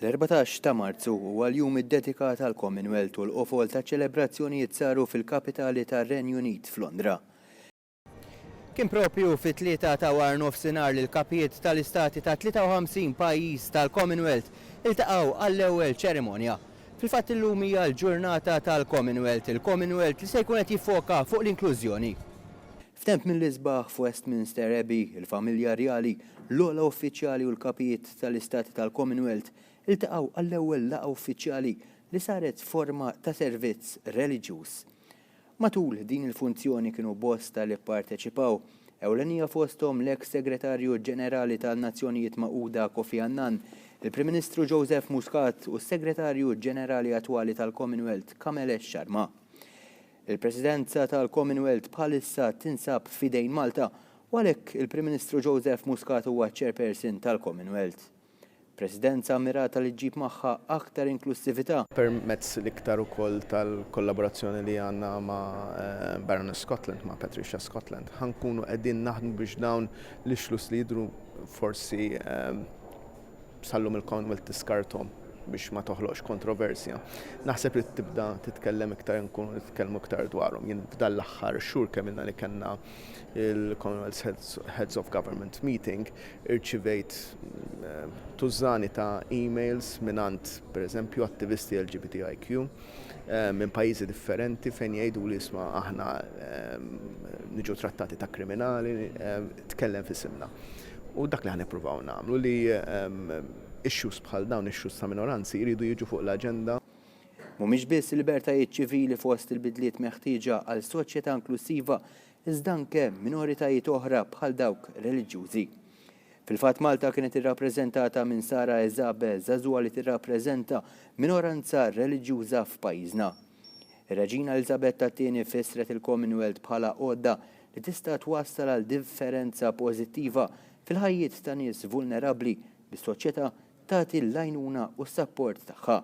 L-14 ta' Marzu huwa l-jum iddedikat għal Commonwealth u l-qofol ta' ċelebrazzjonijiet saru fil-kapitali tar-Renju Unit f'Londra. Kien propju fit-3 ta' war nofsinhar li l-kapijiet tal-istati ta' 53 pajjiż tal-Commonwealth iltaqgħu għall-ewwel ċerimonja. Fil-fatt illum hija l-ġurnata tal-Commonwealth, il-Commonwealth li se jkun qed jiffoka fuq l-inklużjoni. F'temp mill-isbaħ f'Westminster Abbey, il-familja rjali, l-ogħla uffiċjali u l-kapijiet tal-istati tal-Commonwealth iltaqgħu għall-ewwel laqgħa uffiċjali li saret forma ta' servizz reliġjuż. Matul din il-funzjoni kienu bosta li pparteċipaw, ewlenija fosthom l-eks segretarju ġenerali tan-Nazzjonijiet Magħquda Kofi Annan, il-Prim Ministru Joseph Muscat u s-Segretarju Ġenerali attwali tal-Commonwealth Kamel Sharma. Il-Presidenza tal-Commonwealth bħalissa tinsab f'idejn Malta u għalhekk il-Prim Ministru Joseph Muscat huwa chairperson tal-Commonwealth. Presidenza mirata li ġib magħha aktar inklusività. Permezz l-iktar ukoll tal-kollaborazzjoni li għandna ma' Baroness Scotland, ma' Patricia Scotland. Ħankunu qegħdin naħdmu biex dawn l-ixlus li jidhru forsi sallum il-Commonwealth tiskartom biex ma toħloqx kontroversja. Naħseb li tibda titkellem iktar nkunu nitkellmu iktar dwarhom. Jien f'dan l-aħħar xhur kemmilna li kellna il-Commonwealth Heads of Government Meeting, irċivejt tużani ta' emails minant pereżempju attivisti LGBTIQ minn pajjiżi differenti fejn jgħidu li isma' aħna niġu trattati ta' kriminali, tkellem f'isimna. U dak li ħanippruvaw nagħmlu li issues bħal dawn issues ta' minoranzi jridu jiġu fuq l-aġenda. Mhumiex biss il-libertajiet ċivili fost il-bidliet meħtieġa għal soċjetà inklusiva, iżda anke minoritajiet oħra bħal dawk reliġjużi. Fil-fatt Malta kienet irrappreżentata minn Sara Eżabe Żagħżugħa li tirrappreżenta minoranza reliġjuża f'pajjiżna. Ir-Reġina Elisabetta II fissret il-Commonwealth bħala għodda li tista' twassal għal differenza pożittiva fil-ħajjiet ta' nies vulnerabbli bis-soċjetà tagħti l-għajnuna u s-sapport tagħha.